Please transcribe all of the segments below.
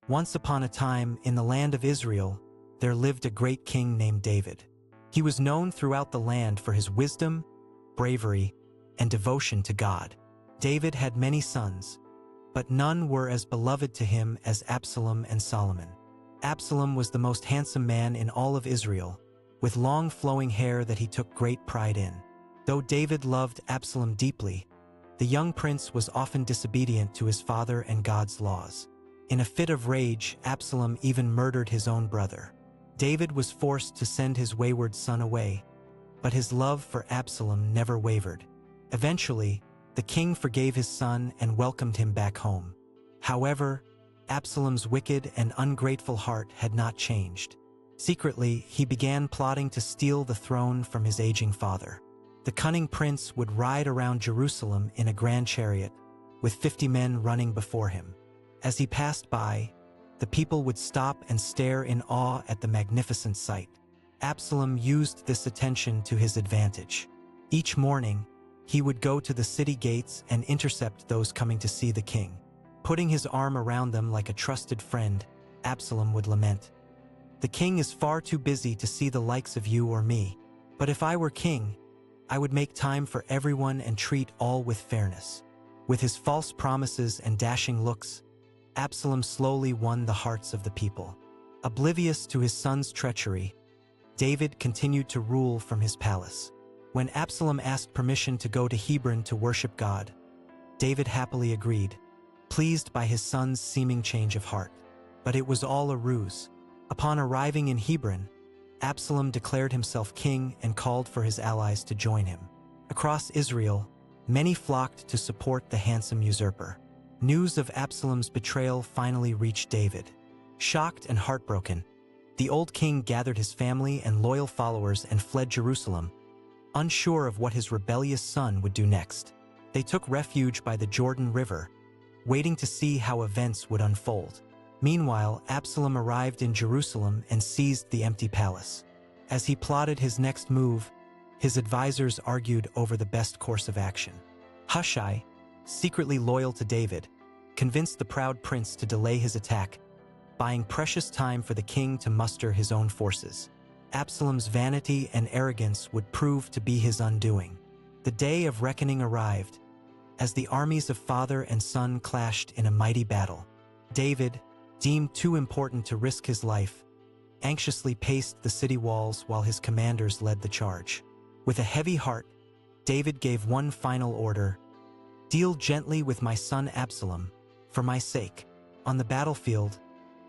Once upon a time, in the land of Israel, there lived a great king named David. He was known throughout the land for his wisdom, bravery, and devotion to God. David had many sons, but none were as beloved to him as Absalom and Solomon. Absalom was the most handsome man in all of Israel, with long flowing hair that he took great pride in. Though David loved Absalom deeply, the young prince was often disobedient to his father and God's laws. In a fit of rage, Absalom even murdered his own brother. David was forced to send his wayward son away, but his love for Absalom never wavered. Eventually, the king forgave his son and welcomed him back home. However, Absalom's wicked and ungrateful heart had not changed. Secretly, he began plotting to steal the throne from his aging father. The cunning prince would ride around Jerusalem in a grand chariot, with 50 men running before him. As he passed by, the people would stop and stare in awe at the magnificent sight. Absalom used this attention to his advantage. Each morning, he would go to the city gates and intercept those coming to see the king. Putting his arm around them like a trusted friend, Absalom would lament, "The king is far too busy to see the likes of you or me. But if I were king, I would make time for everyone and treat all with fairness." With his false promises and dashing looks, Absalom slowly won the hearts of the people. Oblivious to his son's treachery, David continued to rule from his palace. When Absalom asked permission to go to Hebron to worship God, David happily agreed, pleased by his son's seeming change of heart. But it was all a ruse. Upon arriving in Hebron, Absalom declared himself king and called for his allies to join him. Across Israel, many flocked to support the handsome usurper. News of Absalom's betrayal finally reached David. Shocked and heartbroken, the old king gathered his family and loyal followers and fled Jerusalem, unsure of what his rebellious son would do next. They took refuge by the Jordan River, waiting to see how events would unfold. Meanwhile, Absalom arrived in Jerusalem and seized the empty palace. As he plotted his next move, his advisors argued over the best course of action. Hushai, secretly loyal to David, convinced the proud prince to delay his attack, buying precious time for the king to muster his own forces. Absalom's vanity and arrogance would prove to be his undoing. The day of reckoning arrived, as the armies of father and son clashed in a mighty battle. David, deemed too important to risk his life, anxiously paced the city walls while his commanders led the charge. With a heavy heart, David gave one final order: "Deal gently with my son Absalom, for my sake." On the battlefield,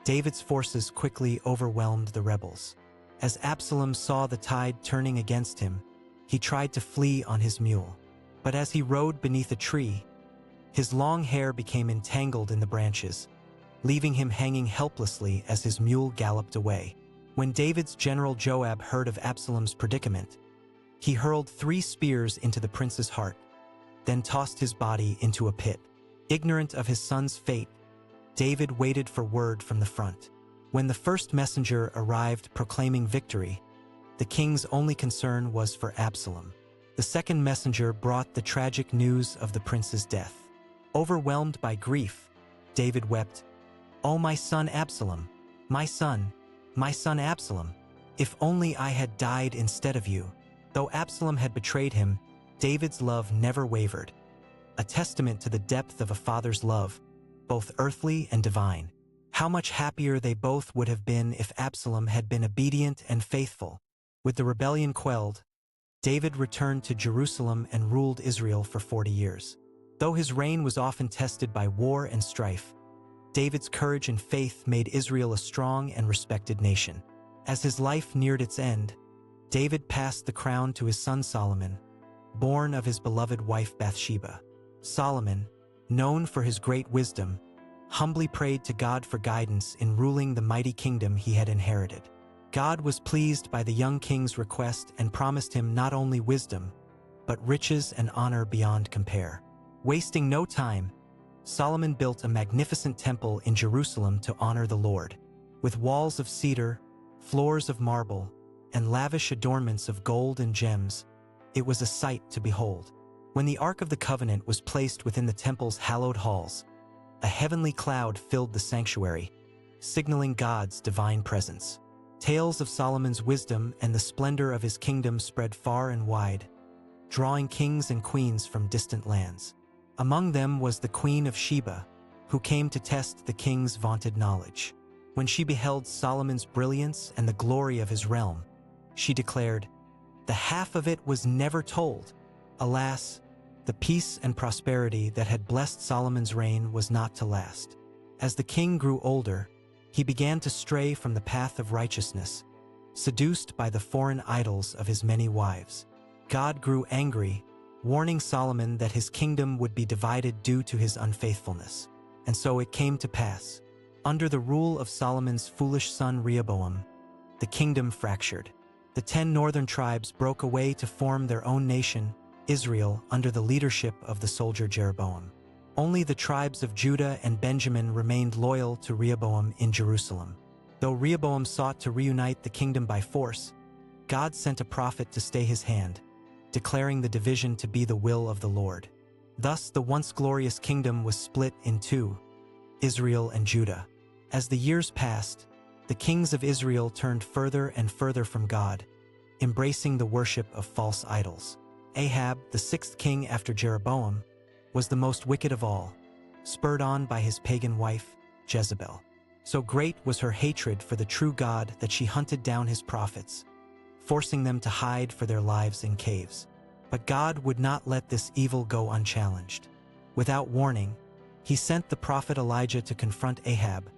David's forces quickly overwhelmed the rebels. As Absalom saw the tide turning against him, he tried to flee on his mule. But as he rode beneath a tree, his long hair became entangled in the branches, leaving him hanging helplessly as his mule galloped away. When David's general Joab heard of Absalom's predicament, he hurled 3 spears into the prince's heart, then tossed his body into a pit. Ignorant of his son's fate, David waited for word from the front. When the first messenger arrived proclaiming victory, the king's only concern was for Absalom. The second messenger brought the tragic news of the prince's death. Overwhelmed by grief, David wept, "Oh, my son Absalom, my son Absalom, if only I had died instead of you." Though Absalom had betrayed him, David's love never wavered, a testament to the depth of a father's love, both earthly and divine. How much happier they both would have been if Absalom had been obedient and faithful. With the rebellion quelled, David returned to Jerusalem and ruled Israel for 40 years. Though his reign was often tested by war and strife, David's courage and faith made Israel a strong and respected nation. As his life neared its end, David passed the crown to his son Solomon, born of his beloved wife Bathsheba. Solomon, known for his great wisdom, humbly prayed to God for guidance in ruling the mighty kingdom he had inherited. God was pleased by the young king's request and promised him not only wisdom, but riches and honor beyond compare. Wasting no time, Solomon built a magnificent temple in Jerusalem to honor the Lord. With walls of cedar, floors of marble, and lavish adornments of gold and gems, it was a sight to behold. When the Ark of the Covenant was placed within the temple's hallowed halls, a heavenly cloud filled the sanctuary, signaling God's divine presence. Tales of Solomon's wisdom and the splendor of his kingdom spread far and wide, drawing kings and queens from distant lands. Among them was the Queen of Sheba, who came to test the king's vaunted knowledge. When she beheld Solomon's brilliance and the glory of his realm, she declared, "The half of it was never told." Alas, the peace and prosperity that had blessed Solomon's reign was not to last. As the king grew older, he began to stray from the path of righteousness, seduced by the foreign idols of his many wives. God grew angry, warning Solomon that his kingdom would be divided due to his unfaithfulness. And so it came to pass. Under the rule of Solomon's foolish son Rehoboam, the kingdom fractured. The 10 northern tribes broke away to form their own nation, Israel, under the leadership of the soldier Jeroboam. Only the tribes of Judah and Benjamin remained loyal to Rehoboam in Jerusalem. Though Rehoboam sought to reunite the kingdom by force, God sent a prophet to stay his hand, declaring the division to be the will of the Lord. Thus the once glorious kingdom was split in two, Israel and Judah. As the years passed, the kings of Israel turned further and further from God, embracing the worship of false idols. Ahab, the 6th king after Jeroboam, was the most wicked of all, spurred on by his pagan wife, Jezebel. So great was her hatred for the true God that she hunted down his prophets, forcing them to hide for their lives in caves. But God would not let this evil go unchallenged. Without warning, he sent the prophet Elijah to confront Ahab,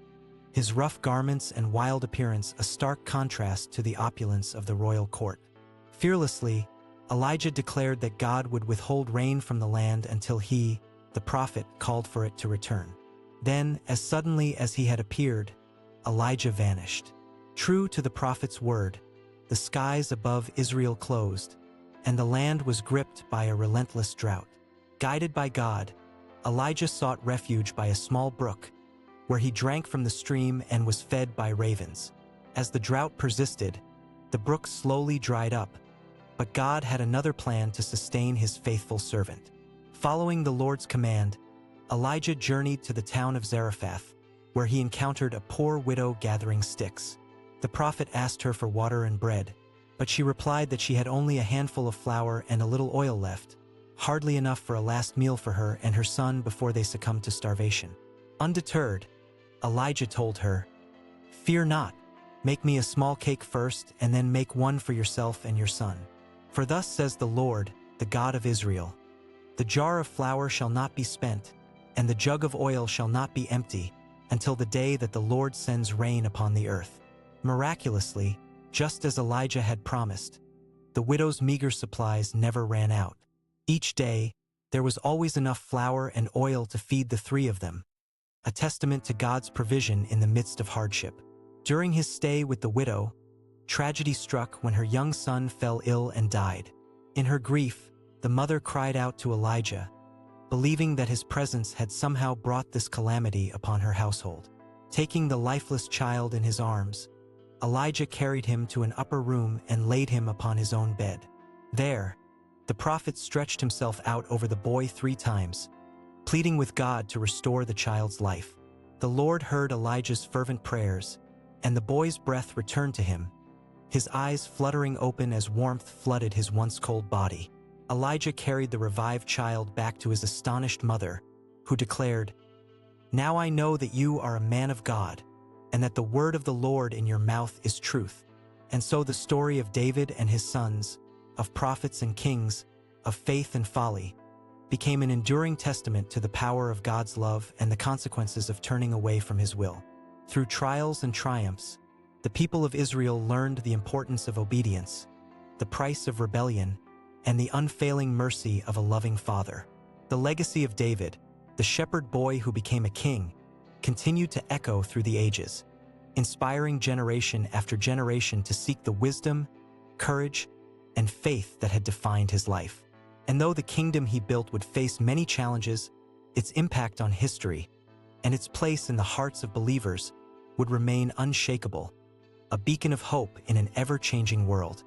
his rough garments and wild appearance a stark contrast to the opulence of the royal court. Fearlessly, Elijah declared that God would withhold rain from the land until he, the prophet, called for it to return. Then, as suddenly as he had appeared, Elijah vanished. True to the prophet's word, the skies above Israel closed, and the land was gripped by a relentless drought. Guided by God, Elijah sought refuge by a small brook, where he drank from the stream and was fed by ravens. As the drought persisted, the brook slowly dried up, but God had another plan to sustain his faithful servant. Following the Lord's command, Elijah journeyed to the town of Zarephath, where he encountered a poor widow gathering sticks. The prophet asked her for water and bread, but she replied that she had only a handful of flour and a little oil left, hardly enough for a last meal for her and her son before they succumbed to starvation. Undeterred, Elijah told her, "Fear not, make me a small cake first and then make one for yourself and your son. For thus says the Lord, the God of Israel, the jar of flour shall not be spent, and the jug of oil shall not be empty, until the day that the Lord sends rain upon the earth." Miraculously, just as Elijah had promised, the widow's meager supplies never ran out. Each day, there was always enough flour and oil to feed the 3 of them, a testament to God's provision in the midst of hardship. During his stay with the widow, tragedy struck when her young son fell ill and died. In her grief, the mother cried out to Elijah, believing that his presence had somehow brought this calamity upon her household. Taking the lifeless child in his arms, Elijah carried him to an upper room and laid him upon his own bed. There, the prophet stretched himself out over the boy 3 times, pleading with God to restore the child's life. The Lord heard Elijah's fervent prayers, and the boy's breath returned to him, his eyes fluttering open as warmth flooded his once cold body. Elijah carried the revived child back to his astonished mother, who declared, "Now I know that you are a man of God, and that the word of the Lord in your mouth is truth." And so the story of David and his sons, of prophets and kings, of faith and folly, became an enduring testament to the power of God's love and the consequences of turning away from his will. Through trials and triumphs, the people of Israel learned the importance of obedience, the price of rebellion, and the unfailing mercy of a loving father. The legacy of David, the shepherd boy who became a king, continued to echo through the ages, inspiring generation after generation to seek the wisdom, courage, and faith that had defined his life. And though the kingdom he built would face many challenges, its impact on history and its place in the hearts of believers would remain unshakable, a beacon of hope in an ever-changing world.